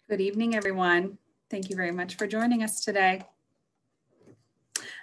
Good evening, everyone. Thank you very much for joining us today.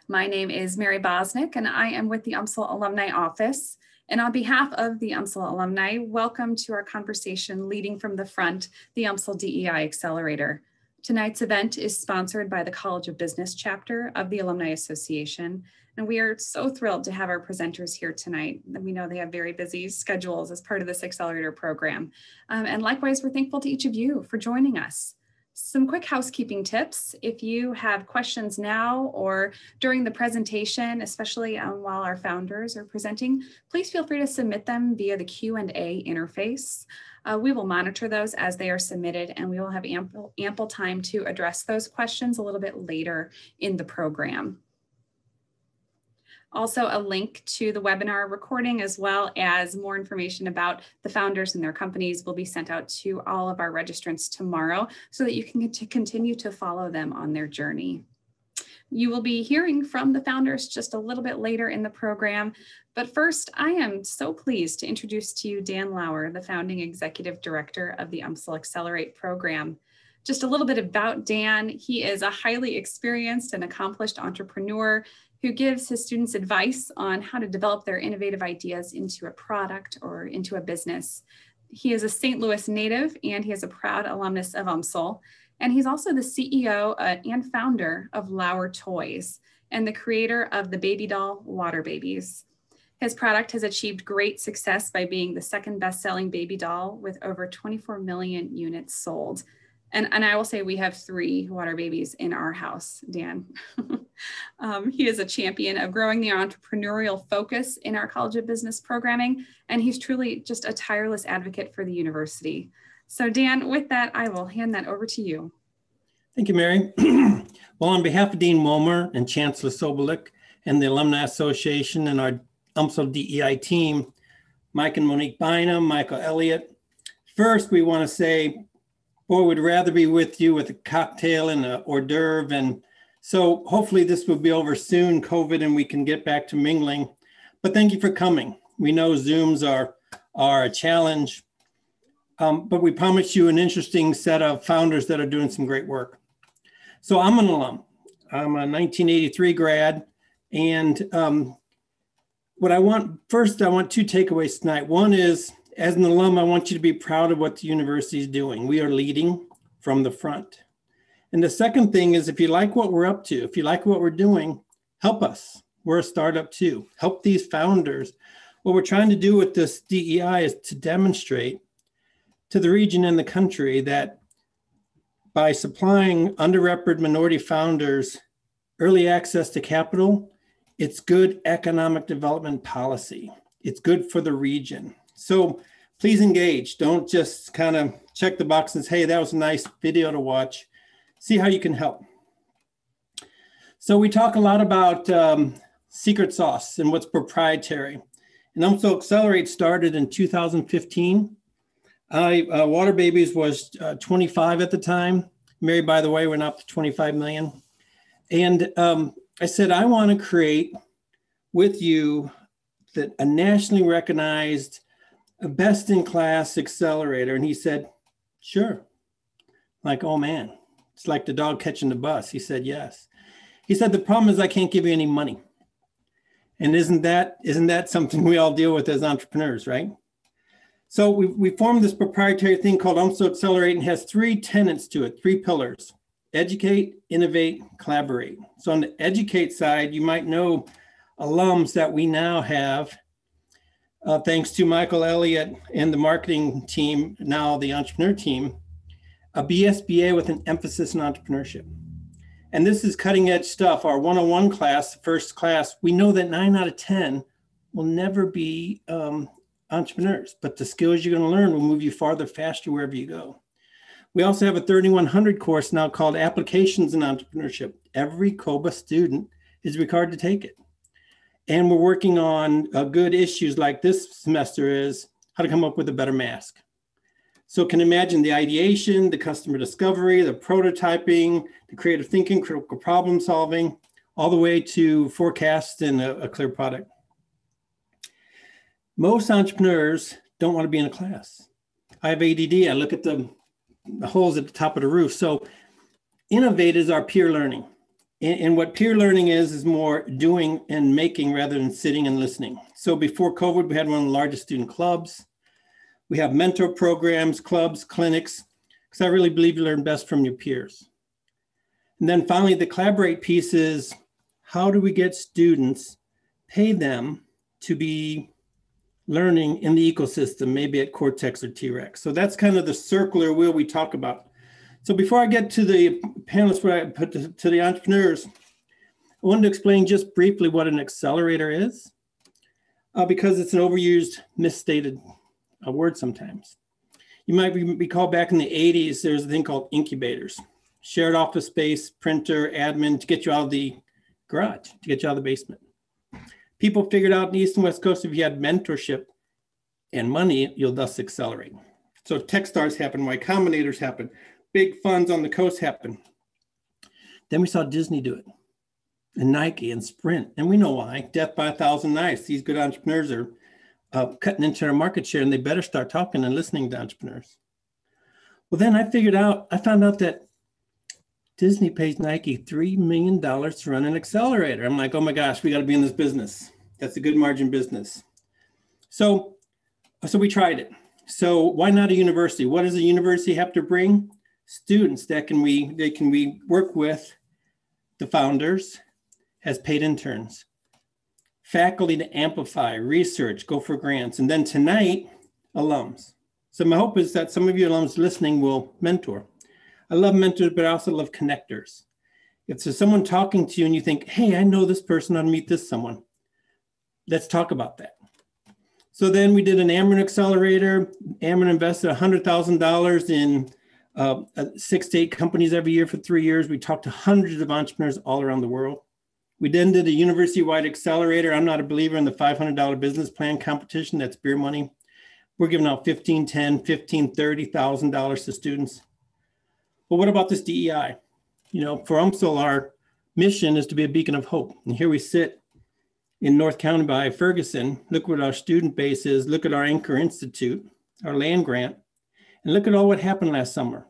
My name is Mary Bosnick, and I am with the UMSL Alumni Office. And on behalf of the UMSL alumni, welcome to our conversation Leading from the Front, the UMSL DEI Accelerator. Tonight's event is sponsored by the College of Business chapter of the Alumni Association. And we are so thrilled to have our presenters here tonight. We know they have very busy schedules as part of this Accelerator program. And likewise, we're thankful to each of you for joining us. Some quick housekeeping tips. If you have questions now or during the presentation, especially while our founders are presenting, please feel free to submit them via the Q&A interface. We will monitor those as they are submitted, and we will have ample time to address those questions a little bit later in the program. Also, a link to the webinar recording, as well as more information about the founders and their companies, will be sent out to all of our registrants tomorrow so that you can continue to follow them on their journey. You will be hearing from the founders just a little bit later in the program. But first, I am so pleased to introduce to you Dan Lauer, the founding executive director of the UMSL Accelerate program. Just a little bit about Dan. He is a highly experienced and accomplished entrepreneur who gives his students advice on how to develop their innovative ideas into a product or into a business. He is a St. Louis native, and he is a proud alumnus of UMSL. And he's also the CEO and founder of Lauer Toys and the creator of the baby doll Water Babies. His product has achieved great success by being the second best-selling baby doll with over 24 million units sold. And I will say we have 3 water babies in our house, Dan. He is a champion of growing the entrepreneurial focus in our College of Business programming, and he's truly just a tireless advocate for the university. So Dan, with that, I will hand that over to you. Thank you, Mary. Well, on behalf of Dean Wilmer and Chancellor Sobolik and the Alumni Association and our UMSL DEI team, Mike and Monique Bynum, Michael Elliott, first we want to say, boy, we'd rather be with you with a cocktail and an hors d'oeuvre. And so hopefully this will be over soon, COVID, and we can get back to mingling. But thank you for coming. We know Zooms are a challenge, but we promise you an interesting set of founders that are doing some great work. So I'm an alum. I'm a 1983 grad. And what I want, first, I want 2 takeaways tonight. One is, as an alum, I want you to be proud of what the university is doing. We are leading from the front. And the second thing is, if you like what we're up to, if you like what we're doing, help us. We're a startup too. Help these founders. What we're trying to do with this DEI is to demonstrate to the region and the country that by supplying underrepresented minority founders early access to capital, it's good economic development policy. It's good for the region. So please engage. Don't just kind of check the box and say, hey, that was a nice video to watch. See how you can help. So we talk a lot about secret sauce and what's proprietary. And UMSL Accelerate started in 2015. Water Babies was 25 at the time. Mary, by the way, went up to 25 million. And I said, I want to create with you a nationally recognized a best-in-class accelerator. And he said, sure. Like, oh man, it's like the dog catching the bus. He said, yes. He said, the problem is I can't give you any money. And isn't that something we all deal with as entrepreneurs, right? So we formed this proprietary thing called UMSL Accelerate, and has 3 tenets to it, 3 pillars: educate, innovate, collaborate. So on the educate side, you might know alums that we now have, thanks to Michael Elliott and the marketing team, now the entrepreneur team, a BSBA with an emphasis in entrepreneurship. And this is cutting edge stuff. Our 101 class, first class, we know that 9 out of 10 will never be entrepreneurs, but the skills you're going to learn will move you farther, faster, wherever you go. We also have a 3100 course now called Applications in Entrepreneurship. Every COBA student is required to take it. And we're working on good issues like this semester is how to come up with a better mask. So can imagine the ideation, the customer discovery, the prototyping, the creative thinking, critical problem solving, all the way to forecast and a clear product. Most entrepreneurs don't want to be in a class. I have ADD. I look at the holes at the top of the roof. So innovate is our peer learning. And what peer learning is more doing and making rather than sitting and listening. So before COVID, we had one of the largest student clubs. We have mentor programs, clubs, clinics, because I really believe you learn best from your peers. And then finally, the collaborate piece is, how do we get students, pay them to be learning in the ecosystem, maybe at Cortex or T-Rex. So that's kind of the circular wheel we talk about. So before I get to the panelists, what I put to the entrepreneurs, I wanted to explain just briefly what an accelerator is, because it's an overused, misstated word sometimes. You might recall back in the 80s, there's a thing called incubators, shared office space, printer, admin, to get you out of the garage, to get you out of the basement. People figured out in the East and West Coast, if you had mentorship and money, you'll thus accelerate. So Techstars happen, Y Combinators happen, big funds on the coast happen. Then we saw Disney do it, and Nike and Sprint, and we know why. Death by 1,000 knives. These good entrepreneurs are cutting into their market share, and they better start talking and listening to entrepreneurs. Well, then I found out that Disney pays Nike $3 million to run an accelerator. I'm like, oh my gosh, we got to be in this business. That's a good margin business. So we tried it. So why not a university? What does a university have to bring? Students that can we work with the founders as paid interns, faculty to amplify, research, go for grants, and then tonight, alums. So my hope is that some of you alums listening will mentor. I love mentors, but I also love connectors. If there's someone talking to you and you think, hey, I know this person, I'll meet this someone, let's talk about that. So then we did an Ameren accelerator. Ameren invested $100,000 in 6 to 8 companies every year for 3 years. We talked to hundreds of entrepreneurs all around the world. We then did a university-wide accelerator. I'm not a believer in the $500 business plan competition. That's beer money. We're giving out $15,000, $10,000, $15,000, $30,000 to students. But what about this DEI? You know, for UMSL, our mission is to be a beacon of hope. And here we sit in North County by Ferguson. Look what our student base is. Look at our Anchor Institute, our land grant, and look at all what happened last summer.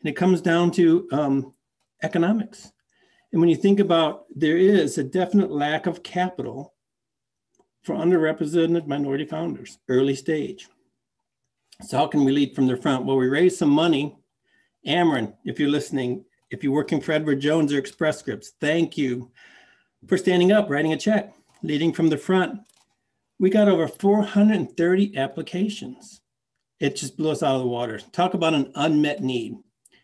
And it comes down to economics. And when you think about, there is a definite lack of capital for underrepresented minority founders, early stage. So how can we lead from the front? Well, we raised some money. Ameren, if you're listening, if you're working for Edward Jones or Express Scripts, thank you for standing up, writing a check, leading from the front. We got over 430 applications. It just blew us out of the water. Talk about an unmet need,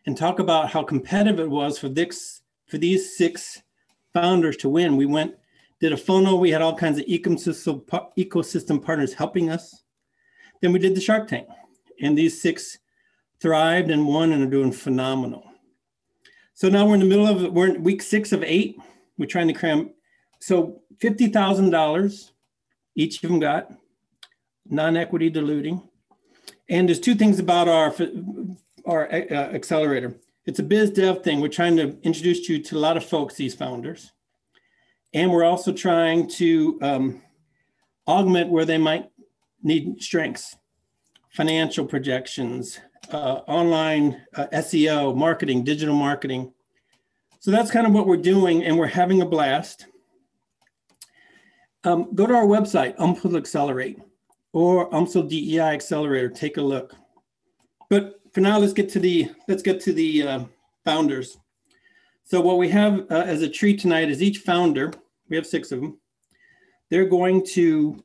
and talk about how competitive it was for these 6 founders to win. We did a funnel. We had all kinds of ecosystem partners helping us. Then we did the Shark Tank, and these 6 thrived and won and are doing phenomenal. So now we're in week 6 of 8. We're trying to cram. So $50,000 each of them got, non-equity diluting. And there's 2 things about our accelerator. It's a biz dev thing. We're trying to introduce you to a lot of folks, these founders. And we're also trying to augment where they might need strengths, financial projections, online SEO, marketing, digital marketing. So that's kind of what we're doing, and we're having a blast. Go to our website, UMSL Accelerate, or UMSL DEI Accelerator. Take a look. But for now, let's get to the founders. So what we have as a treat tonight is each founder, we have 6 of them, they're going to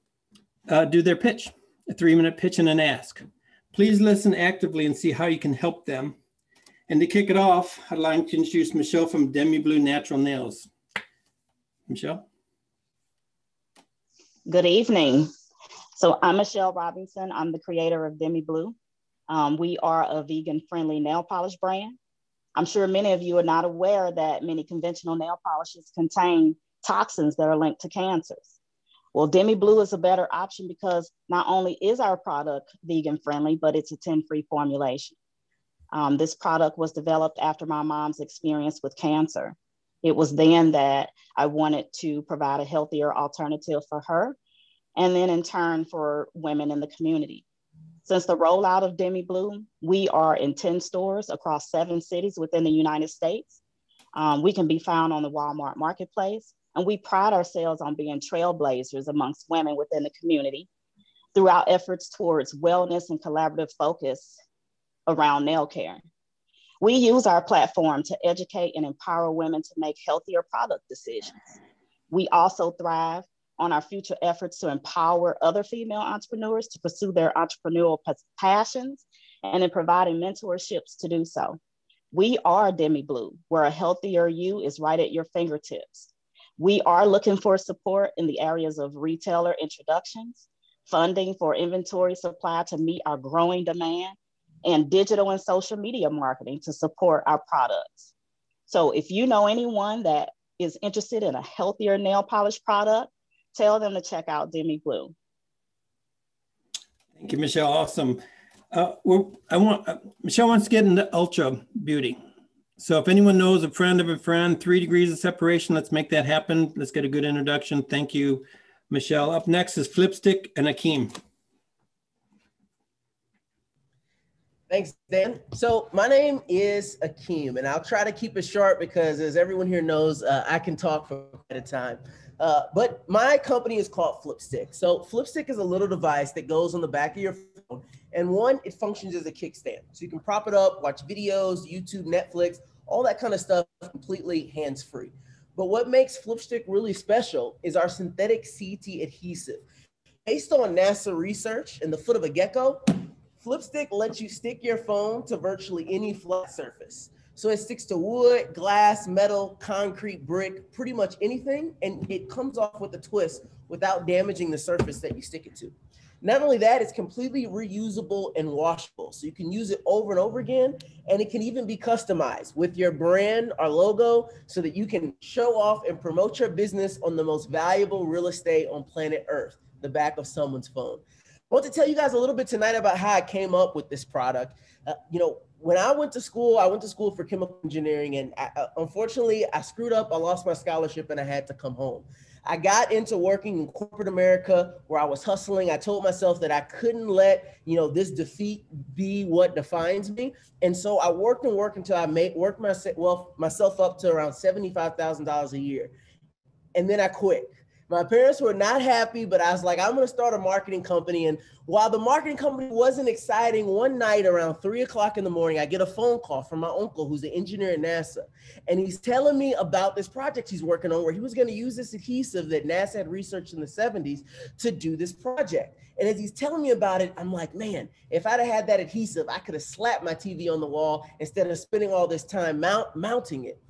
do their pitch, a 3-minute pitch and an ask. Please listen actively and see how you can help them. And to kick it off, I'd like to introduce Michelle from DEMIBlue Natural Nails. Michelle? Good evening. So I'm Michelle Robinson. I'm the creator of DEMIBlue. We are a vegan-friendly nail polish brand. I'm sure many of you are not aware that many conventional nail polishes contain toxins that are linked to cancers. Well, DEMIBlue is a better option because not only is our product vegan-friendly, but it's a tin-free formulation. This product was developed after my mom's experience with cancer. It was then that I wanted to provide a healthier alternative for her, and then in turn for women in the community. Since the rollout of DEMIBlue, we are in 10 stores across 7 cities within the United States. We can be found on the Walmart Marketplace, and we pride ourselves on being trailblazers amongst women within the community through our efforts towards wellness and collaborative focus around nail care. We use our platform to educate and empower women to make healthier product decisions. We also thrive on our future efforts to empower other female entrepreneurs to pursue their entrepreneurial passions and in providing mentorships to do so. We are DEMIBlue, where a healthier you is right at your fingertips. We are looking for support in the areas of retailer introductions, funding for inventory supply to meet our growing demand, and digital and social media marketing to support our products. So if you know anyone that is interested in a healthier nail polish product, tell them to check out DEMIBlue. Thank you, Michelle. Awesome. Michelle wants to get into ultra beauty. So if anyone knows a friend of a friend, 3 degrees of separation, let's make that happen. Let's get a good introduction. Thank you, Michelle. Up next is FlipStik and Akeem. Thanks, Dan. So my name is Akeem, and I'll try to keep it short because, as everyone here knows, I can talk for quite a time. But my company is called FlipStik. So FlipStik is a little device that goes on the back of your phone, and one, it functions as a kickstand. So you can prop it up, watch videos, YouTube, Netflix, all that kind of stuff completely hands-free. But what makes FlipStik really special is our synthetic CT adhesive. Based on NASA research in the foot of a gecko, FlipStik lets you stick your phone to virtually any flat surface. So it sticks to wood, glass, metal, concrete, brick, pretty much anything, and it comes off with a twist without damaging the surface that you stick it to. Not only that, it's completely reusable and washable. So you can use it over and over again, and it can even be customized with your brand or logo so that you can show off and promote your business on the most valuable real estate on planet Earth, the back of someone's phone. I want to tell you guys a little bit tonight about how I came up with this product. When I went to school for chemical engineering, and unfortunately I screwed up. I lost my scholarship and I had to come home. I got into working in corporate America where I was hustling. I told myself that I couldn't let, this defeat be what defines me. And so I worked until I worked myself up to around $75,000 a year. And then I quit. My parents were not happy, but I was like, I'm going to start a marketing company. And while the marketing company wasn't exciting, one night around 3 o'clock in the morning, I get a phone call from my uncle, who's an engineer at NASA. And he's telling me about this project he's working on where he was going to use this adhesive that NASA had researched in the 70s to do this project. And as he's telling me about it, I'm like, man, if I'd have had that adhesive, I could have slapped my TV on the wall instead of spending all this time mounting it.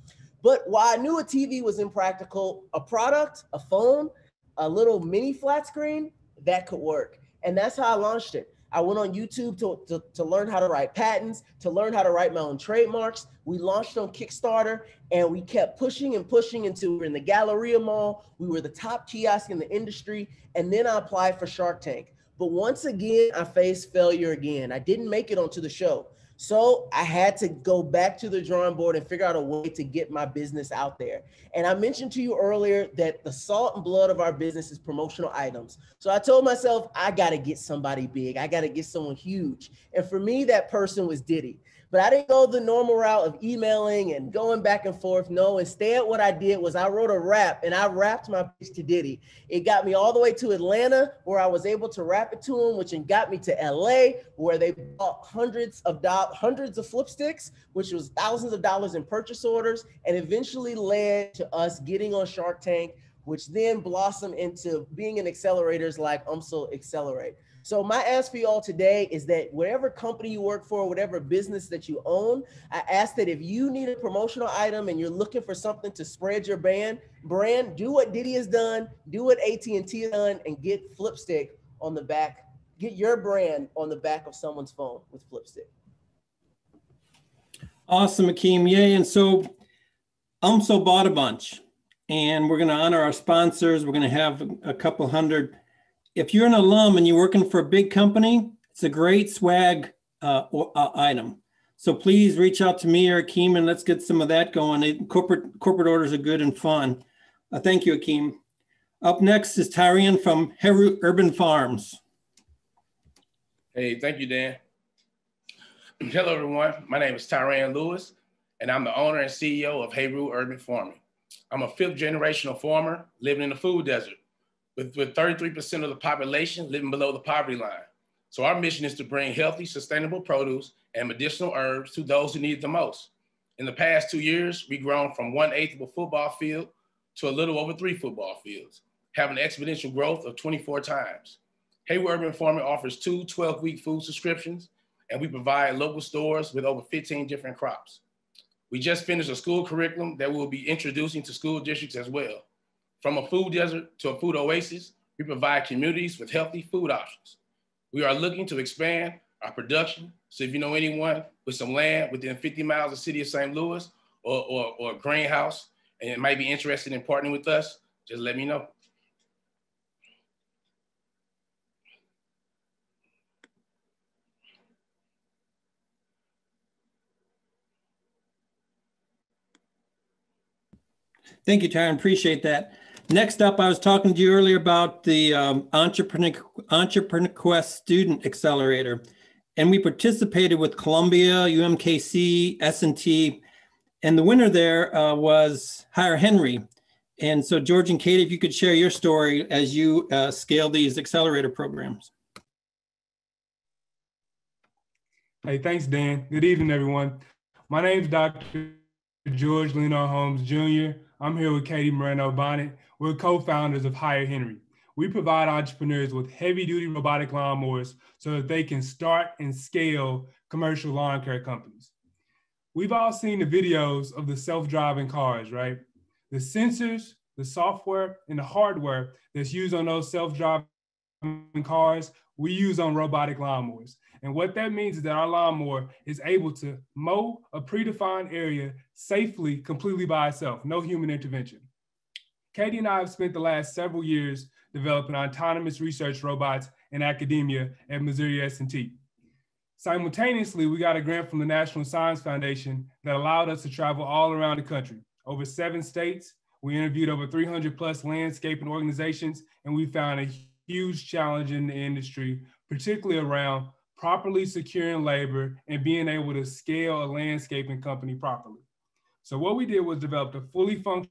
But while I knew a TV was impractical, a product, a phone, a little mini flat screen, that could work. And that's how I launched it. I went on YouTube to learn how to write patents, to learn how to write my own trademarks. We launched on Kickstarter, and we kept pushing until we were in the Galleria Mall. We were the top kiosk in the industry. And then I applied for Shark Tank. But once again, I faced failure again. I didn't make it onto the show. So I had to go back to the drawing board and figure out a way to get my business out there. And I mentioned to you earlier that the salt and blood of our business is promotional items. So I told myself, I got to get somebody big. I got to get someone huge. And for me, that person was Diddy. But I didn't go the normal route of emailing and going back and forth. No, instead what I did was I wrote a rap, and I rapped my pitch to Diddy. It got me all the way to Atlanta, where I was able to rap it to him, which got me to LA, where they bought hundreds of FlipStiks, which was thousands of dollars in purchase orders, and eventually led to us getting on Shark Tank, which then blossomed into being in accelerators like UMSL Accelerator. So my ask for you all today is that whatever company you work for, whatever business that you own, I ask that if you need a promotional item and you're looking for something to spread your brand, do what Diddy has done, do what AT&T has done, and get FlipStik on the back, get your brand on the back of someone's phone with FlipStik. Awesome, Akeem. Yay. And so UMSL bought a bunch, and we're going to honor our sponsors. We're going to have a couple hundred. If you're an alum and you're working for a big company, it's a great swag item. So please reach out to me or Akeem, and let's get some of that going. Corporate orders are good and fun. Thank you, Akeem. Up next is Tyrean from Heru Urban Farms. Hey, thank you, Dan. Hello, everyone. My name is Tyrean Lewis, and I'm the owner and CEO of Heru Urban Farming. I'm a fifth generational farmer living in the food desert with 33% of the population living below the poverty line. So our mission is to bring healthy, sustainable produce and medicinal herbs to those who need it the most. In the past 2 years, we've grown from 1/8 of a football field to a little over 3 football fields, having exponential growth of 24 times. Heru Urban Farming offers 2 12-week food subscriptions, and we provide local stores with over 15 different crops. We just finished a school curriculum that we'll be introducing to school districts as well. From a food desert to a food oasis, we provide communities with healthy food options. We are looking to expand our production, so if you know anyone with some land within 50 miles of the city of St. Louis or a greenhouse and might be interested in partnering with us, just let me know. Thank you, Tyron. Appreciate that. Next up, I was talking to you earlier about the Entrepreneur Quest Student Accelerator, and we participated with Columbia, UMKC, S&T, and the winner there was Henry. And so, George and Katie, if you could share your story as you scale these accelerator programs. Hey, thanks, Dan. Good evening, everyone. My name is Dr. George Leonard Holmes, Jr. I'm here with Katie Moreno Bonnett. We're co-founders of Henry. We provide entrepreneurs with heavy-duty robotic lawnmowers so that they can start and scale commercial lawn care companies. We've all seen the videos of the self-driving cars, right? The sensors, the software, and the hardware that's used on those self-driving cars, we use on robotic lawnmowers. And what that means is that our lawnmower is able to mow a predefined area safely, completely by itself, no human intervention. Katie and I have spent the last several years developing autonomous research robots in academia at Missouri S&T. Simultaneously, we got a grant from the National Science Foundation that allowed us to travel all around the country, over 7 states. We interviewed over 300 plus landscaping organizations, and we found a huge challenge in the industry, particularly around properly securing labor and being able to scale a landscaping company properly. So what we did was develop a fully functional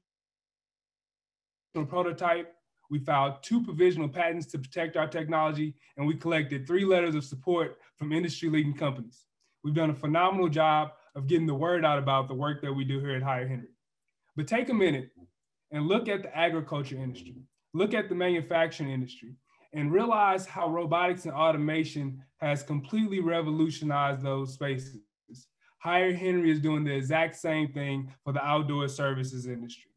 prototype. We filed 2 provisional patents to protect our technology, and we collected 3 letters of support from industry-leading companies. We've done a phenomenal job of getting the word out about the work that we do here at Henry. But take a minute and look at the agriculture industry, look at the manufacturing industry, and realize how robotics and automation has completely revolutionized those spaces. Henry is doing the exact same thing for the outdoor services industry.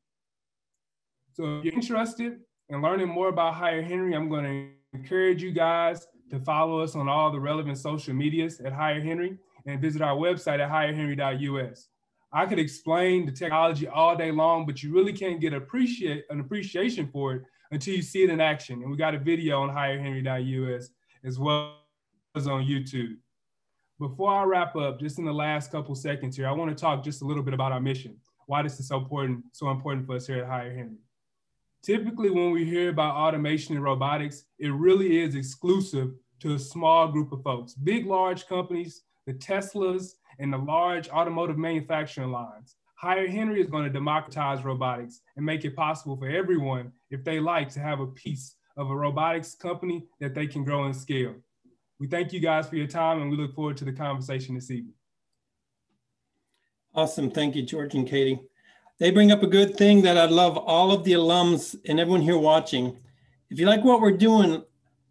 So if you're interested in learning more about Henry, I'm going to encourage you guys to follow us on all the relevant social medias at Henry and visit our website at higherhenry.us. I could explain the technology all day long, but you really can't get an appreciation for it until you see it in action. And we got a video on higherhenry.us as well as on YouTube. Before I wrap up, just in the last couple seconds here, I want to talk just a little bit about our mission, why this is so important for us here at Henry. Typically, when we hear about automation and robotics, it really is exclusive to a small group of folks. Big, large companies, the Teslas, and the large automotive manufacturing lines. Henry is going to democratize robotics and make it possible for everyone, if they like, to have a piece of a robotics company that they can grow and scale. We thank you guys for your time, and we look forward to the conversation this evening. Awesome. Thank you, George and Katie. They bring up a good thing that I'd love all of the alums and everyone here watching. If you like what we're doing,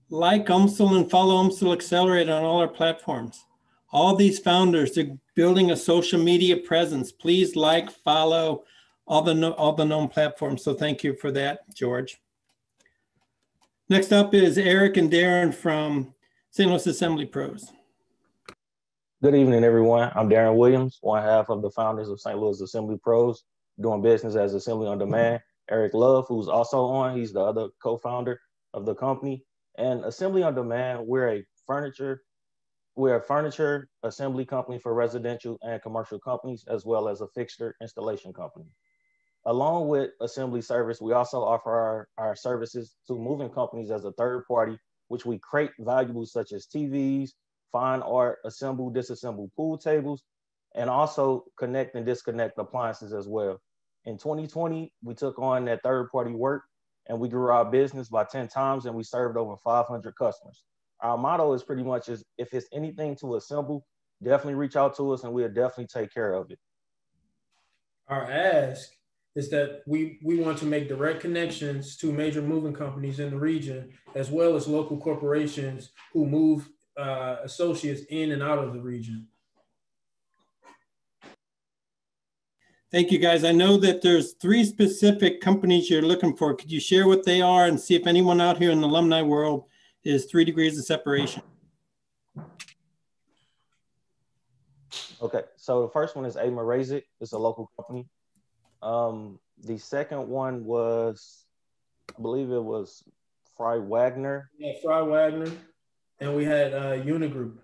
like UMSL and follow UMSL Accelerator on all our platforms. All these founders, they're building a social media presence. Please like, follow all the known platforms. So thank you for that, George. Next up is Eric and Darren from St. Louis Assembly Pros. Good evening, everyone. I'm Darren Williams, one half of the founders of St. Louis Assembly Pros, doing business as Assembly on Demand. Eric Love, who's also on, he's the other co-founder of the company. And Assembly on Demand, we're a furniture assembly company for residential and commercial companies, as well as a fixture installation company. Along with assembly service, we also offer our services to moving companies as a third party, which we crate valuables such as TVs, fine art, assemble, disassemble pool tables, and also connect and disconnect appliances as well. In 2020, we took on that third-party work and we grew our business by 10 times and we served over 500 customers. Our motto is pretty much is if it's anything to assemble, definitely reach out to us and we'll definitely take care of it. Our ask is that we want to make direct connections to major moving companies in the region, as well as local corporations who move associates in and out of the region. Thank you, guys. I know that there's 3 specific companies you're looking for. Could you share what they are and see if anyone out here in the alumni world is 3 degrees of separation? Okay, so the first one is A. Marazic. It's a local company. The second one was, I believe it was Fry Wagner. Yeah, Fry Wagner. And we had Unigroup.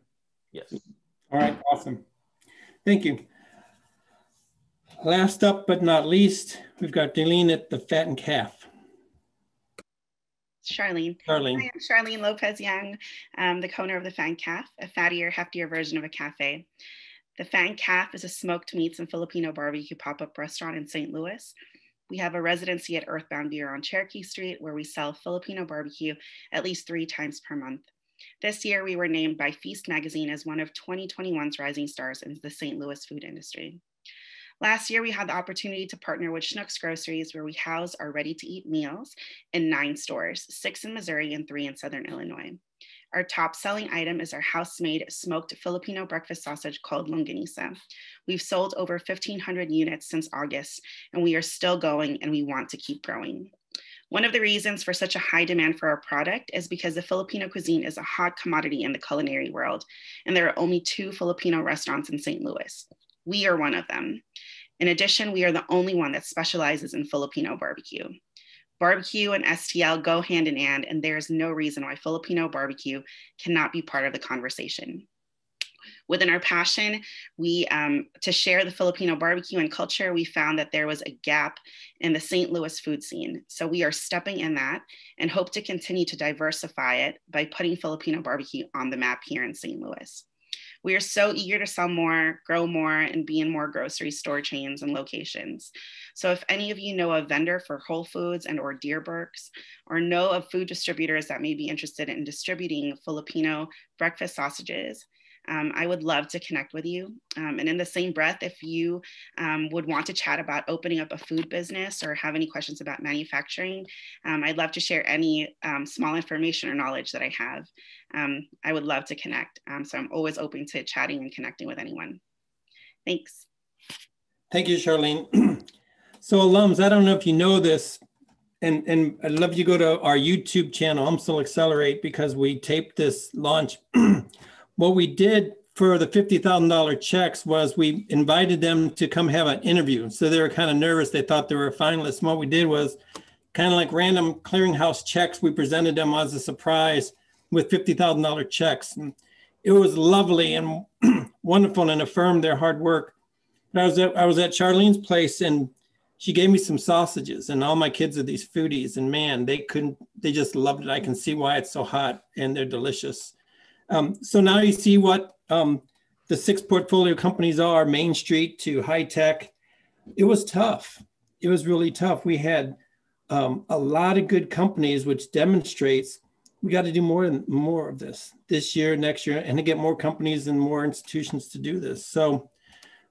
Yes. All right, awesome. Thank you. Last up but not least, we've got Darlene at the Fattened Caf. Charlene. Charlene. Hi, I'm Charlene Lopez-Young, the co-owner of the Fattened Caf, a fattier, heftier version of a cafe. The Fattened Caf is a smoked meats and Filipino barbecue pop-up restaurant in St. Louis. We have a residency at Earthbound Beer on Cherokee Street, where we sell Filipino barbecue at least 3 times per month. This year, we were named by Feast magazine as one of 2021's rising stars in the St. Louis food industry. Last year, we had the opportunity to partner with Schnucks Groceries, where we house our ready-to-eat meals in 9 stores, 6 in Missouri and 3 in Southern Illinois. Our top selling item is our house-made smoked Filipino breakfast sausage called longanisa. We've sold over 1,500 units since August, and we are still going and we want to keep growing. One of the reasons for such a high demand for our product is because the Filipino cuisine is a hot commodity in the culinary world, and there are only 2 Filipino restaurants in St. Louis. We are one of them. In addition, we are the only one that specializes in Filipino barbecue. Barbecue and STL go hand in hand, and there is no reason why Filipino barbecue cannot be part of the conversation. Within our passion, to share the Filipino barbecue and culture, we found that there was a gap in the St. Louis food scene. So we are stepping in that and hope to continue to diversify it by putting Filipino barbecue on the map here in St. Louis. We are so eager to sell more, grow more, and be in more grocery store chains and locations. So if any of you know a vendor for Whole Foods and or Deerbergs, or know of food distributors that may be interested in distributing Filipino breakfast sausages, I would love to connect with you. And in the same breath, if you would want to chat about opening up a food business or have any questions about manufacturing, I'd love to share any small information or knowledge that I have. I would love to connect. So I'm always open to chatting and connecting with anyone. Thanks. Thank you, Charlene. So alums, I don't know if you know this, and I'd love you to go to our YouTube channel, UMSL Accelerate, because we taped this launch. What we did for the $50,000 checks was we invited them to come have an interview. So they were kind of nervous. They thought they were finalists. And what we did was kind of like random clearinghouse checks. We presented them as a surprise with $50,000 checks. And it was lovely and wonderful and affirmed their hard work. But I was at Charlene's place and she gave me some sausages, and all my kids are these foodies, and man, they just loved it. I can see why it's so hot and they're delicious. So now you see what the 6 portfolio companies are, Main Street to high tech. It was tough. It was really tough. We had a lot of good companies, which demonstrates we got to do more of this year, next year, and to get more companies and more institutions to do this. So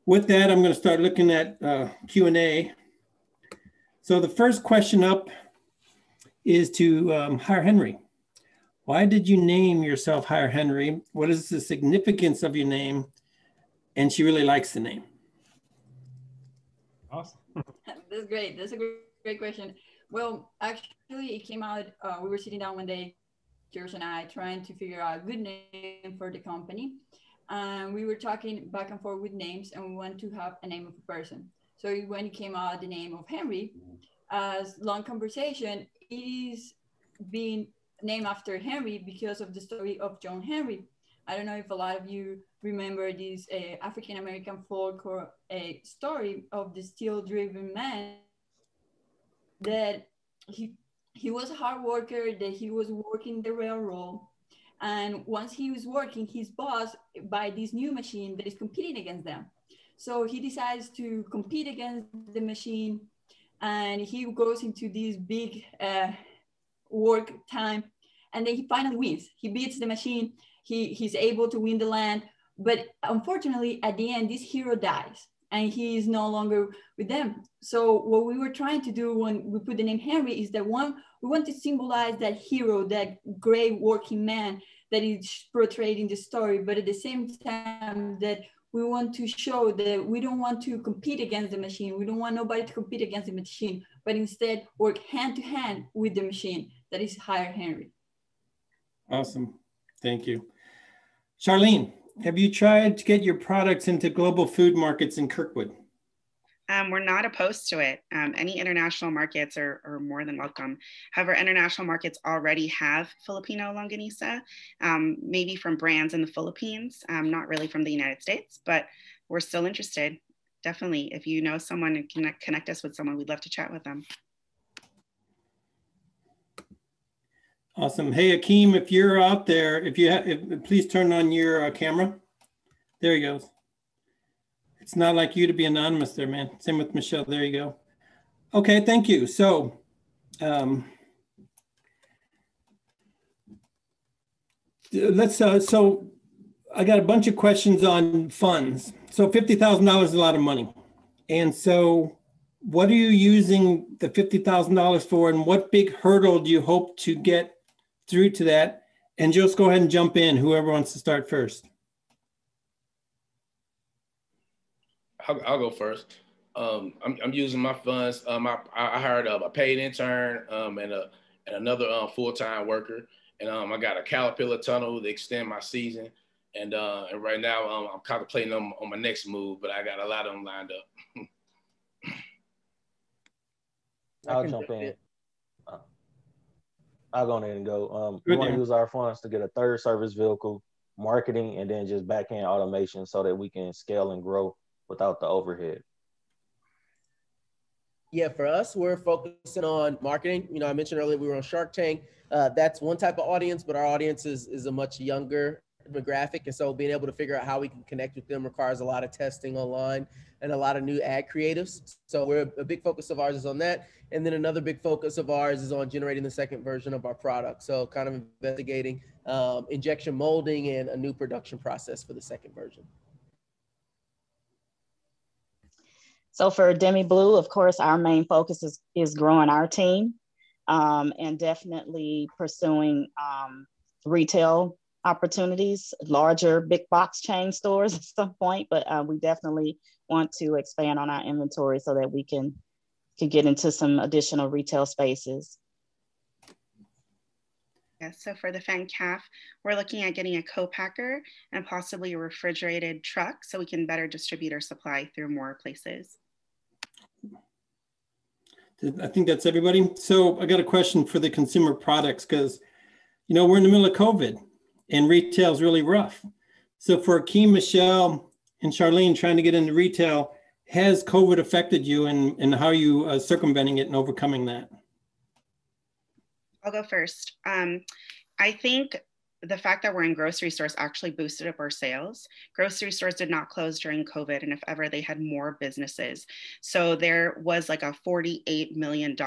with that, I'm going to start looking at Q&A. So the first question up is to Hire Henry. Why did you name yourself Hire Henry? What is the significance of your name? And she really likes the name. Awesome. That's great. That's a great question. Well, actually, it came out, we were sitting down one day, George and I, trying to figure out a good name for the company. We were talking back and forth with names, and we wanted to have a name of a person. So when it came out the name of Henry, as long conversation, it is being named after Henry because of the story of John Henry. I don't know if a lot of you remember this African-American folk or a story of the steel-driven man that he was a hard worker, that he was working the railroad, And once he was working, his boss buy this new machine that is competing against them. So he decides to compete against the machine, and he goes into this big work time, and then he finally wins. He beats the machine. He's able to win the land, but unfortunately, at the end, this hero dies, and he is no longer with them. So what we were trying to do when we put the name Henry is that one, we want to symbolize that hero, that great working man that is portrayed in the story, but at the same time that we want to show that we don't want to compete against the machine. We don't want nobody to compete against the machine, but instead work hand to hand with the machine that is Hire Henry. Awesome, thank you. Charlene, have you tried to get your products into global food markets in Kirkwood? We're not opposed to it. Any international markets are more than welcome. However, international markets already have Filipino longanisa, maybe from brands in the Philippines, not really from the United States, but we're still interested. Definitely, if you know someone and can connect us with someone, we'd love to chat with them. Awesome. Hey, Akeem, if you're out there, please turn on your camera. There he goes. It's not like you to be anonymous there, man. Same with Michelle. There you go. Okay, thank you. So, so I got a bunch of questions on funds. So $50,000 is a lot of money. And so what are you using the $50,000 for, and what big hurdle do you hope to get through to that? And just go ahead and jump in, whoever wants to start first. I'll go first. I'm using my funds. I hired a paid intern and another full-time worker, and I got a Caterpillar tunnel to extend my season. And right now I'm contemplating on my next move, but I got a lot of them lined up. I'll jump in. I'll go ahead and go. We want to use our funds to get a third service vehicle, marketing, and then just back-end automation so that we can scale and grow without the overhead. Yeah, for us, we're focusing on marketing. You know, I mentioned earlier we were on Shark Tank. That's one type of audience, but our audience is a much younger demographic. And so being able to figure out how we can connect with them requires a lot of testing online and a lot of new ad creatives. So a big focus of ours is on that. And then another big focus of ours is on generating the second version of our product. So kind of investigating injection molding and a new production process for the second version. So for DEMIBlue, of course, our main focus is growing our team and definitely pursuing retail opportunities, larger big box chain stores at some point, but we definitely want to expand on our inventory so that we can get into some additional retail spaces. Yeah, so for the Fattened Caf, we're looking at getting a co-packer and possibly a refrigerated truck so we can better distribute our supply through more places. I think that's everybody. So I got a question for the consumer products because, you know, we're in the middle of COVID and retail is really rough. So for Akeem, Michelle, and Charlene trying to get into retail, has COVID affected you, and how are you circumventing it and overcoming that? I'll go first. I think the fact that we're in grocery stores actually boosted up our sales. Grocery stores did not close during COVID, and if ever, they had more businesses. So there was like a $48 million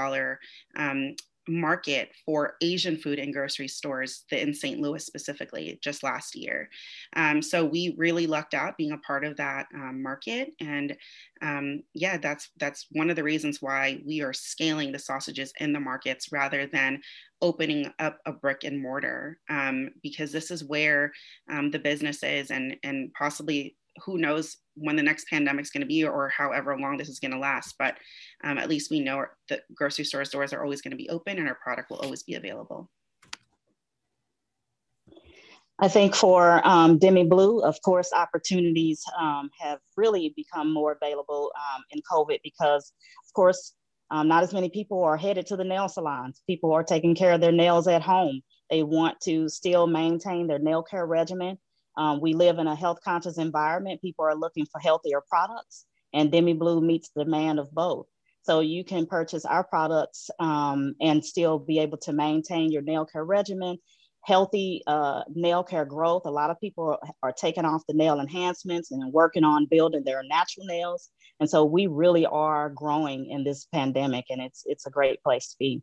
market for Asian food in grocery stores in St. Louis specifically just last year. So we really lucked out being a part of that market. And yeah, that's one of the reasons why we are scaling the sausages in the markets rather than opening up a brick and mortar, because this is where the business is, and possibly who knows when the next pandemic is going to be or however long this is going to last. But at least we know that grocery stores' doors are always going to be open and our product will always be available. I think for DEMIBlue, of course, opportunities have really become more available in COVID because, of course, not as many people are headed to the nail salons. People are taking care of their nails at home. They want to still maintain their nail care regimen. We live in a health conscious environment. People are looking for healthier products, and DEMIBlue meets the demand of both. So you can purchase our products and still be able to maintain your nail care regimen, healthy nail care growth. A lot of people are taking off the nail enhancements and working on building their natural nails. And so we really are growing in this pandemic, and it's a great place to be.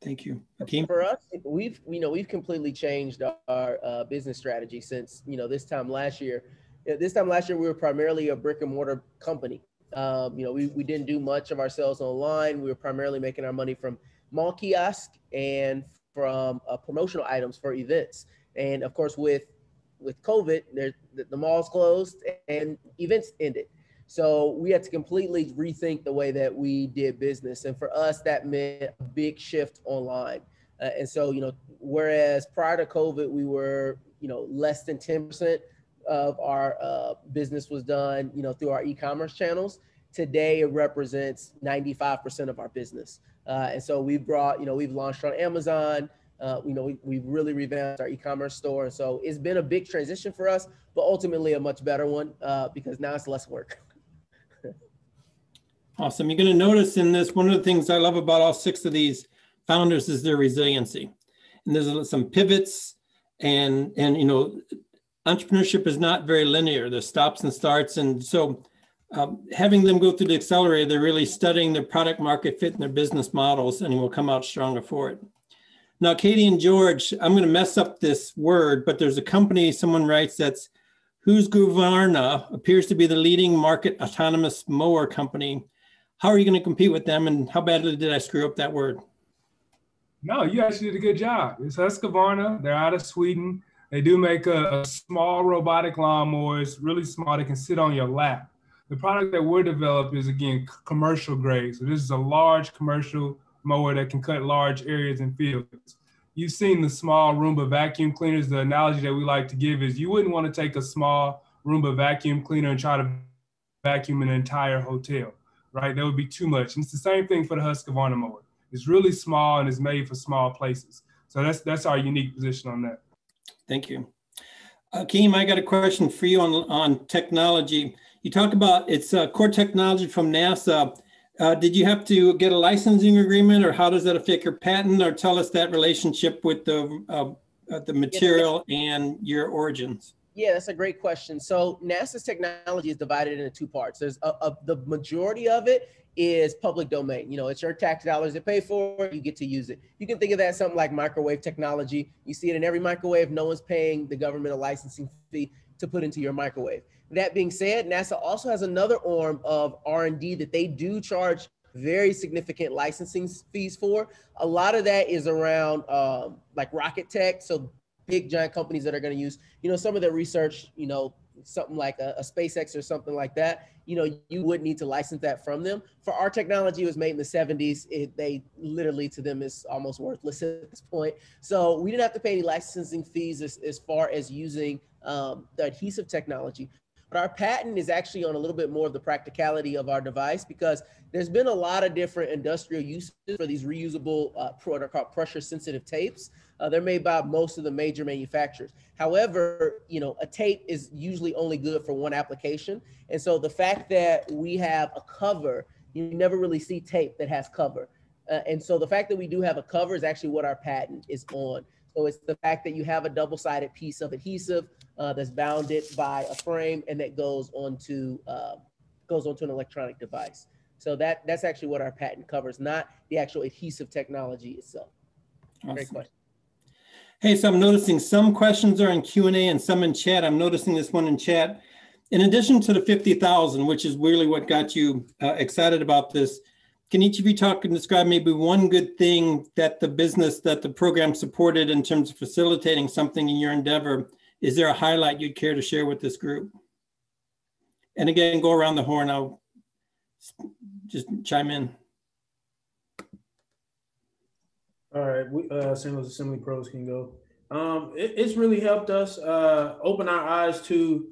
Thank you. Akeem? For us, we've completely changed our business strategy since, this time last year. This time last year, we were primarily a brick and mortar company. We didn't do much of our sales online. We were primarily making our money from mall kiosk and from promotional items for events. And of course, with COVID, the malls closed and events ended. So we had to completely rethink the way that we did business. And for us, that meant a big shift online. And so, whereas prior to COVID, we were, less than 10% of our business was done, through our e-commerce channels. Today, it represents 95% of our business. And so we've launched on Amazon. We've really revamped our e-commerce store. And so it's been a big transition for us, but ultimately a much better one because now it's less work. Awesome. You're going to notice in this, one of the things I love about all 6 of these founders is their resiliency. And there's some pivots and entrepreneurship is not very linear. There's stops and starts. And so having them go through the accelerator, they're really studying their product market fit and their business models, and will come out stronger for it. Now, Katie and George, I'm going to mess up this word, but there's a company, someone writes, that's Husqvarna appears to be the leading market autonomous mower company. How are you going to compete with them, and how badly did I screw up that word? No, you actually did a good job. It's Husqvarna. They're out of Sweden. They do make a small robotic lawnmower. It's really small. They can sit on your lap. The product that we're developing is, again, commercial grade. So this is a large commercial mower that can cut large areas in fields. You've seen the small Roomba vacuum cleaners. The analogy that we like to give is you wouldn't want to take a small Roomba vacuum cleaner and try to vacuum an entire hotel, right? That would be too much. And it's the same thing for the Husqvarna mower. It's really small and it's made for small places. So that's our unique position on that. Thank you. Akeem, I got a question for you on technology. You talk about it's core technology from NASA. Did you have to get a licensing agreement, or how does that affect your patent? Or tell us that relationship with the material and your origins. Yeah, that's a great question. So NASA's technology is divided into 2 parts. There's the majority of it is public domain. It's your tax dollars that pay for it. You get to use it. You can think of that as something like microwave technology. You see it in every microwave. No one's paying the government a licensing fee to put into your microwave. That being said, NASA also has another arm of R&D that they do charge very significant licensing fees for. A lot of that is around like rocket tech. So big giant companies that are going to use, some of their research, something like a SpaceX or something like that, you would need to license that from them. For our technology, it was made in the 70s. They literally, to them, is almost worthless at this point. So we didn't have to pay any licensing fees as far as using the adhesive technology. But our patent is actually on a little bit more of the practicality of our device, because there's been a lot of different industrial uses for these reusable what are called pressure sensitive tapes. They're made by most of the major manufacturers. However, a tape is usually only good for one application. And so the fact that we have a cover, you never really see tape that has cover. And so the fact that we do have a cover is actually what our patent is on. So it's the fact that you have a double-sided piece of adhesive that's bounded by a frame and that goes onto an electronic device. So that's actually what our patent covers, not the actual adhesive technology itself. Awesome. Great question. Hey, so I'm noticing some questions are in Q&A and some in chat. I'm noticing this one in chat. In addition to the 50,000, which is really what got you excited about this, can each of you talk and describe maybe one good thing that the program supported in terms of facilitating something in your endeavor? Is there a highlight you'd care to share with this group? And again, go around the horn. I'll just chime in. All right, St. Louis Assembly Pros can go. It's really helped us open our eyes to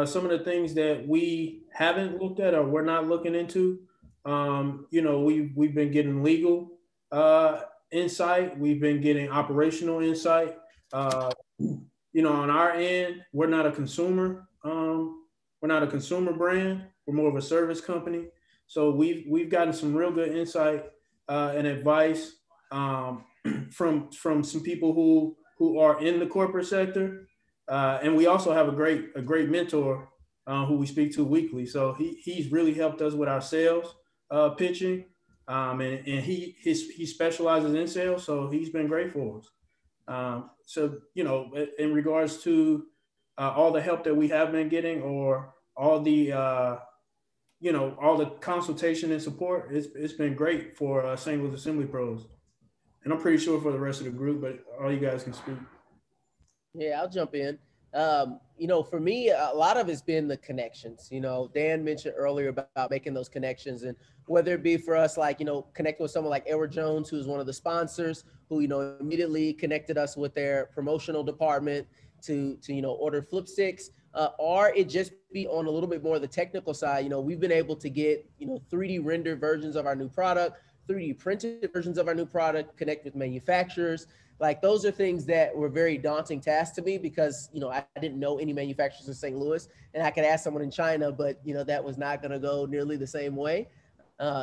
some of the things that we haven't looked at or we're not looking into. We've been getting legal insight. We've been getting operational insight. On our end, we're not a consumer. We're not a consumer brand. We're more of a service company. So we've gotten some real good insight and advice from some people who are in the corporate sector. And we also have a great mentor who we speak to weekly. So he's really helped us with our sales pitching. And he specializes in sales, so he's been great for us. So, you know, in regards to all the help that we have been getting, or all the, you know, all the consultation and support, it's been great for St. Louis Assembly Pros. And I'm pretty sure for the rest of the group, but all you guys can speak. Yeah, I'll jump in. You know, for me, a lot of it's been the connections. You know, Dan mentioned earlier about making those connections, and whether it be for us, like, you know, connecting with someone like Edward Jones, who's one of the sponsors, who, you know, immediately connected us with their promotional department to you know, order FlipStiks, or it just be on a little bit more of the technical side. You know, we've been able to get, you know, 3D rendered versions of our new product, 3D printed versions of our new product, connect with manufacturers. Like, those are things that were very daunting tasks to me, because, you know, I didn't know any manufacturers in St. Louis, and I could ask someone in China, but, you know, that was not going to go nearly the same way.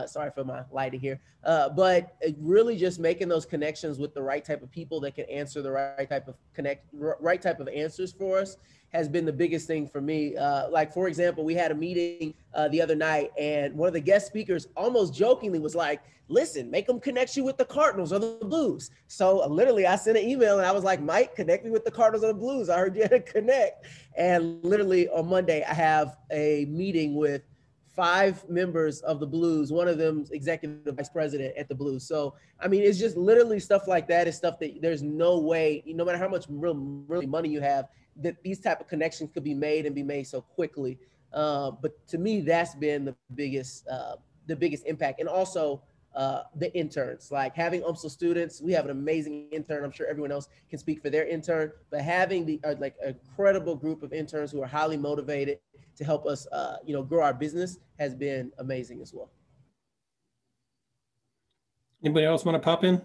Sorry for my lighting here. But really just making those connections with the right type of people that can answer the right type of answers for us has been the biggest thing for me. Like, for example, we had a meeting the other night, and one of the guest speakers almost jokingly was like, listen, make them connect you with the Cardinals or the Blues. So literally I sent an email and I was like, Mike, connect me with the Cardinals or the Blues. I heard you had to connect. And literally on Monday, I have a meeting with 5 members of the Blues, one of them executive vice president at the Blues. So, I mean, it's just literally stuff like that. It's stuff that there's no way, no matter how much really money you have, that these type of connections could be made and be made so quickly. But to me, that's been the biggest impact. And also, the interns, like having UMSL students. We have an amazing intern. I'm sure everyone else can speak for their intern, but having the like a credible group of interns who are highly motivated to help us, you know, grow our business has been amazing as well. Anybody else want to pop in?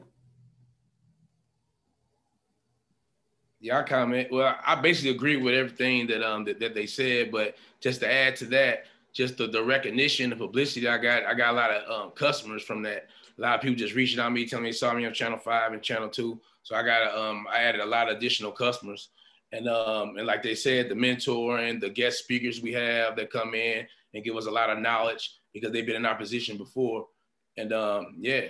Yeah, I comment. Well, I basically agree with everything that they said, but just to add to that, just the recognition, the publicity I got a lot of customers from that. A lot of people just reaching out to me, telling me they saw me on Channel 5 and Channel 2. So I added a lot of additional customers. And like they said, the mentor and the guest speakers we have that come in and give us a lot of knowledge because they've been in our position before. And yeah,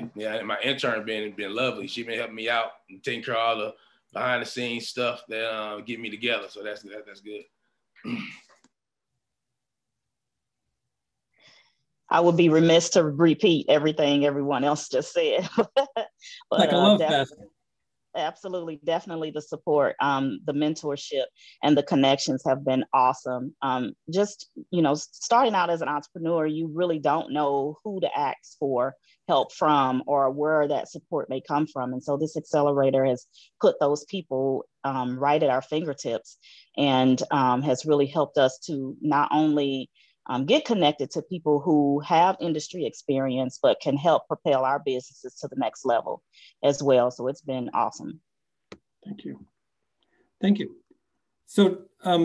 my intern been lovely. She's been helping me out and taking care of all the behind the scenes stuff that get me together. So that's good. I would be remiss to repeat everything everyone else just said. But, like a love fest. Absolutely, definitely the support, the mentorship and the connections have been awesome. Just, you know, starting out as an entrepreneur, you really don't know who to ask for help from or where that support may come from. And so this accelerator has put those people right at our fingertips and has really helped us to not only get connected to people who have industry experience, but can help propel our businesses to the next level as well. So it's been awesome. Thank you. Thank you. So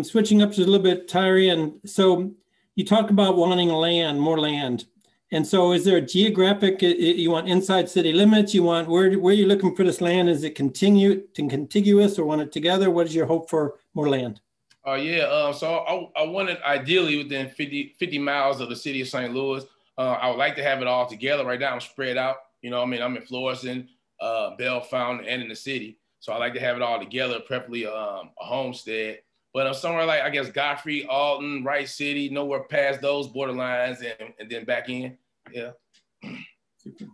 switching up just a little bit, Tyrean, so you talk about wanting land, more land. And so is there a geographic, you want inside city limits? You want, where are you looking for this land? Is it contiguous or want it together? What is your hope for more land? So I wanted ideally within 50 miles of the city of St. Louis. I would like to have it all together. Right now I'm spread out. You know, I mean, I'm in Florissant, Bell Fountain, and in the city. So I like to have it all together, preferably a homestead. But somewhere like, I guess, Godfrey, Alton, Wright City, nowhere past those borderlines and then back in. Yeah. Super.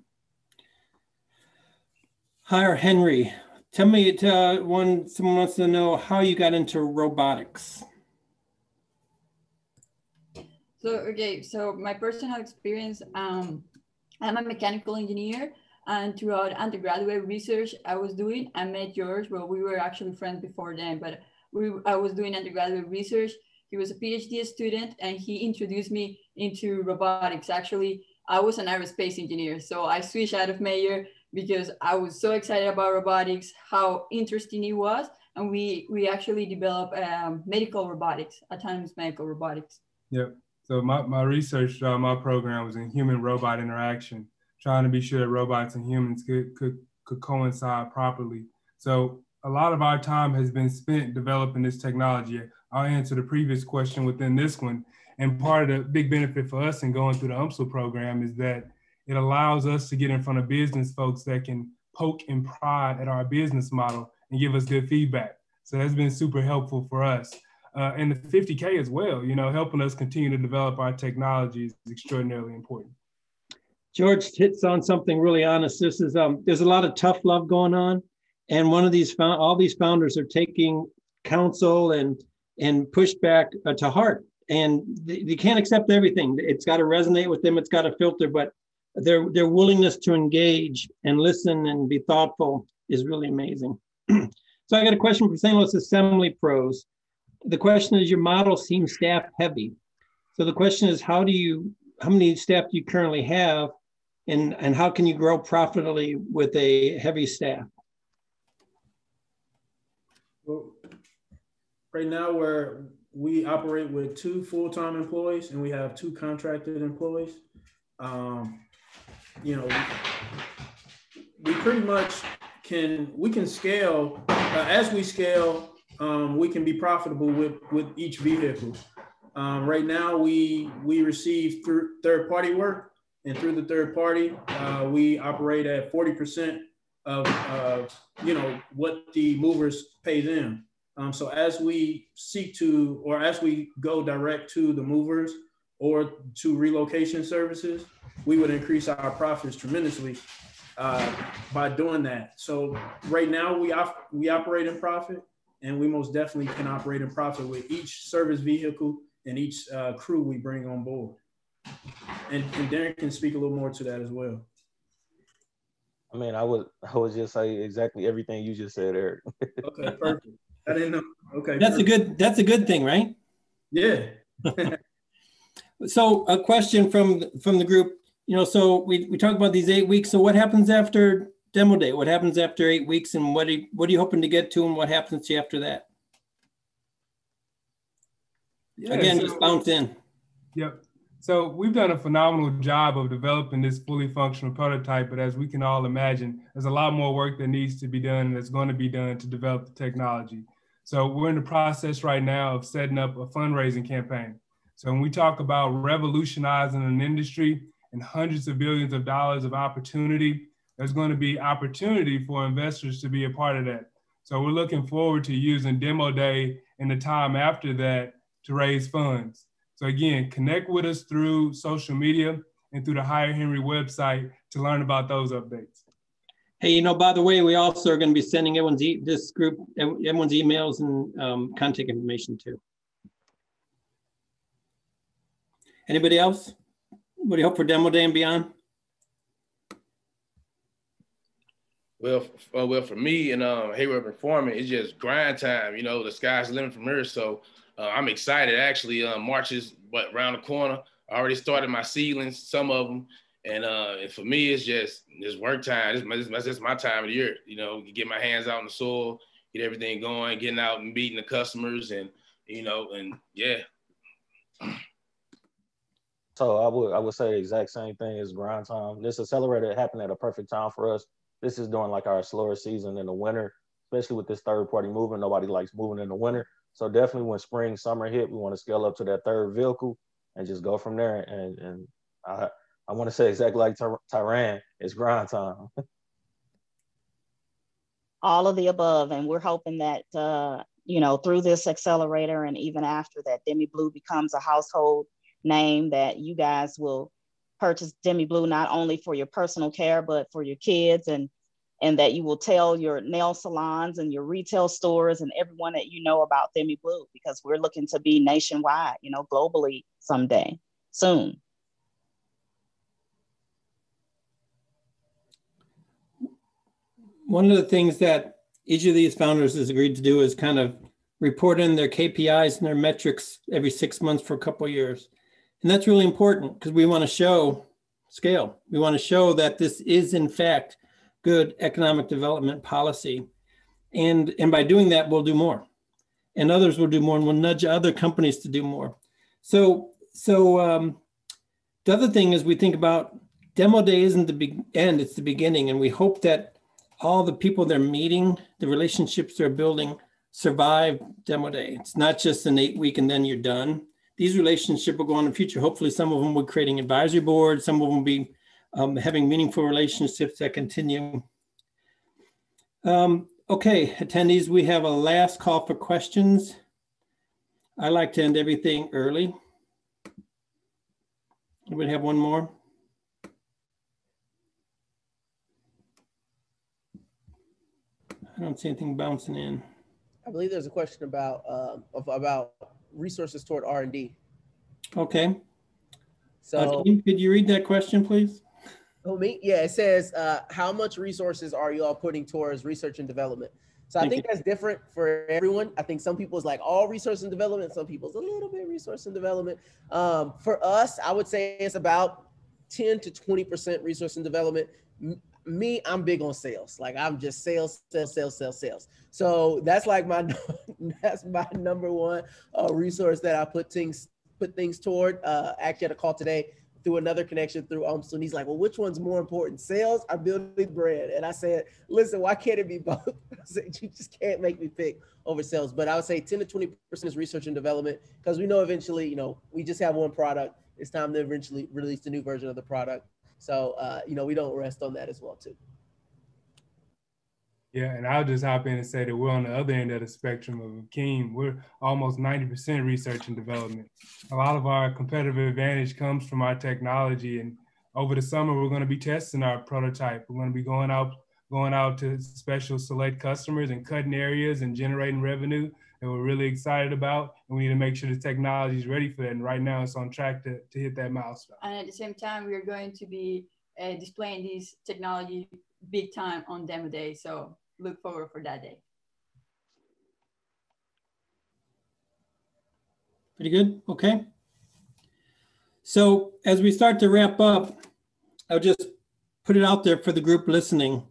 Hi, Henry. Tell me, someone wants to know how you got into robotics. So my personal experience, I'm a mechanical engineer, and throughout undergraduate research I was doing, I met George. Well, we were actually friends before then, but I was doing undergraduate research. He was a PhD student, and he introduced me into robotics. Actually, I was an aerospace engineer, so I switched out of major because I was so excited about robotics, how interesting it was. And we actually developed medical robotics, autonomous medical robotics. Yep. So my research throughout my program was in human-robot interaction, trying to be sure that robots and humans could could coincide properly. So a lot of our time has been spent developing this technology. I'll answer the previous question within this one. And part of the big benefit for us in going through the UMSL program is that it allows us to get in front of business folks that can poke and prod at our business model and give us good feedback. So that's been super helpful for us. And the 50K as well, you know, helping us continue to develop our technology is extraordinarily important. George hits on something really honest. This is, there's a lot of tough love going on. And one of these, all these founders are taking counsel and pushback to heart. And they can't accept everything. It's got to resonate with them. It's got to filter, but their willingness to engage and listen and be thoughtful is really amazing. So I got a question for St. Louis Assembly Pros. The question is, your model seems staff heavy. So the question is, how many staff do you currently have, and how can you grow profitably with a heavy staff? Well, right now we operate with 2 full-time employees and we have 2 contracted employees. You know, we pretty much we can scale. As we scale, we can be profitable with each vehicle. Right now, we receive third-party work, and through the third party, we operate at 40% of you know, what the movers pay them. So as we seek to, or as we go direct to the movers or to relocation services, we would increase our profits tremendously by doing that. So right now we operate in profit, and we most definitely can operate in profit with each service vehicle and each crew we bring on board. And Darren can speak a little more to that as well. I mean, I would just say exactly everything you just said, Eric. Okay, perfect. I didn't know. Okay, that's a good thing, right? Yeah. So a question from the group, you know, so we talked about these 8 weeks. So what happens after demo day? What happens after 8 weeks, and what are you hoping to get to, and what happens to you after that? Yeah, again, so, just bounce in. Yep. So we've done a phenomenal job of developing this fully functional prototype, but as we can all imagine, there's a lot more work that needs to be done and that's going to be done to develop the technology. So we're in the process right now of setting up a fundraising campaign. So when we talk about revolutionizing an industry and hundreds of billions of dollars of opportunity, there's going to be opportunity for investors to be a part of that. So we're looking forward to using demo day and the time after that to raise funds. So again, connect with us through social media and through the Hire Henry website to learn about those updates. Hey, you know, by the way, we also are going to be sending everyone's emails and contact information too. Anybody else? What do you hope for demo day and beyond? Well, for me and Heru Urban Farming, it's just grind time. You know, the sky's the limit from here. So I'm excited. Actually, March is around the corner. I already started my seedlings, some of them, and for me, it's just work time. That's just my time of the year. You know, get my hands out in the soil, get everything going, getting out and meeting the customers, and you know, and yeah. So I would say the exact same thing as grind time. This accelerator happened at a perfect time for us. This is during like our slower season in the winter, especially with this third party moving. Nobody likes moving in the winter. So definitely when spring, summer hit, we want to scale up to that third vehicle and just go from there. And I want to say exactly like Tyrean, it's grind time. All of the above. And we're hoping that, you know, through this accelerator and even after that, DEMIBlue becomes a household name, that you guys will purchase DEMIBlue not only for your personal care, but for your kids, and that you will tell your nail salons and your retail stores and everyone that you know about DEMIBlue, because we're looking to be nationwide, you know, globally someday, soon. One of the things that each of these founders has agreed to do is kind of report in their KPIs and their metrics every 6 months for a couple of years. And that's really important because we want to show scale. We want to show that this is in fact good economic development policy. And by doing that, we'll do more. And others will do more, and we'll nudge other companies to do more. So the other thing is, we think about demo day isn't the big end, it's the beginning. And we hope that all the people they're meeting, the relationships they're building survive demo day. It's not just an 8-week and then you're done. These relationships will go on in the future. Hopefully some of them will be creating advisory boards. Some of them will be having meaningful relationships that continue. Okay, attendees, we have a last call for questions. I like to end everything early. We have one more. I don't see anything bouncing in. I believe there's a question about resources toward R&D. Okay. So could you read that question, please? Oh, me? Yeah, it says, how much resources are you all putting towards research and development? So I think that's different for everyone. I think some people is like all research and development. Some people's a little bit resource and development. For us, I would say it's about 10 to 20% research and development. Me, I'm big on sales. Like I'm just sales. So that's like that's my number one resource that I put things toward. Actually had a call today through another connection through UMSL, and he's like, well, which one's more important, sales or building brand? And I said, listen, why can't it be both? I said, you just can't make me pick over sales. But I would say 10 to 20% is research and development, because we know eventually, you know, we just have one product. It's time to eventually release the new version of the product. So, you know, we don't rest on that as well too. Yeah, and I'll just hop in and say that we're on the other end of the spectrum of Akeem. We're almost 90% research and development. A lot of our competitive advantage comes from our technology. And over the summer, we're going to be testing our prototype. We're going to be going out to special select customers and cutting areas and generating revenue that we're really excited about. And we need to make sure the technology is ready for that. And right now, it's on track to hit that milestone. And at the same time, we are going to be displaying these technology big time on demo day. So look forward for that day. Pretty good, okay. So as we start to wrap up, I'll just put it out there for the group listening.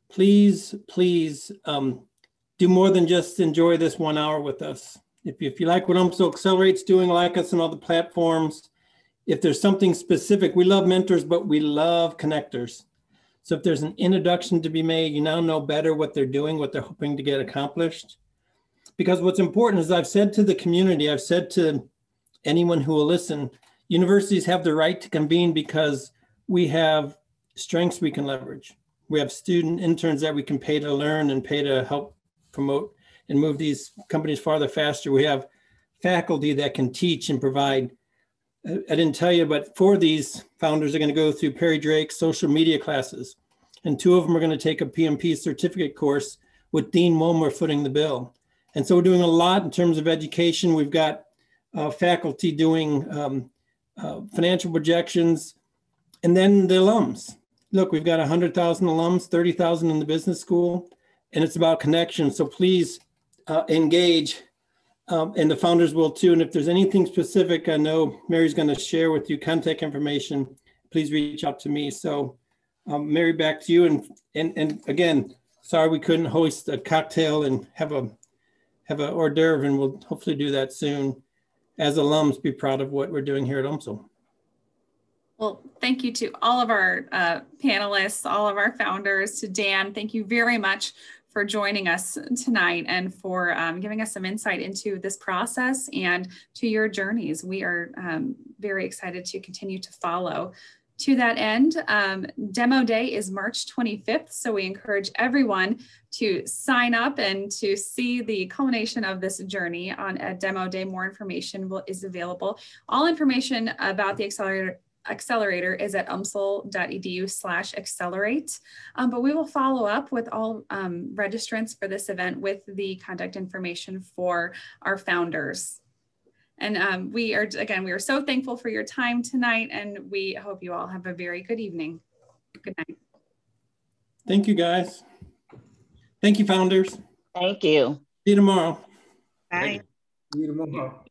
Please do more than just enjoy this 1 hour with us. If you like what UMSL Accelerate's doing, like us on all the platforms, if there's something specific, we love mentors, but we love connectors. So if there's an introduction to be made, you now know better what they're doing, what they're hoping to get accomplished. Because what's important is I've said to the community, I've said to anyone who will listen, universities have the right to convene because we have strengths we can leverage. We have student interns that we can pay to learn and pay to help promote and move these companies farther faster. We have faculty that can teach and provide. I didn't tell you, but 4 of these founders are going to go through Perry Drake's social media classes, and 2 of them are going to take a PMP certificate course with Dean Wilmer footing the bill. And so we're doing a lot in terms of education. We've got faculty doing financial projections, and then the alums. Look, we've got 100,000 alums, 30,000 in the business school, and it's about connection. So please engage. And the founders will too. And if there's anything specific, I know Mary's going to share with you contact information. Please reach out to me. So Mary, back to you. And again, sorry we couldn't host a cocktail and have a hors d'oeuvre, and we'll hopefully do that soon. As alums, be proud of what we're doing here at UMSL. Well, thank you to all of our panelists, all of our founders, to Dan. Thank you very much for joining us tonight and for giving us some insight into this process and to your journeys. We are very excited to continue to follow. To that end, Demo Day is March 25th, so we encourage everyone to sign up and to see the culmination of this journey at Demo Day. More information is available. All information about the Accelerator is at umsl.edu/accelerate. But we will follow up with all registrants for this event with the contact information for our founders. And we are so thankful for your time tonight, and we hope you all have a very good evening. Good night. Thank you, guys. Thank you, founders. Thank you. See you tomorrow. Bye. See you tomorrow.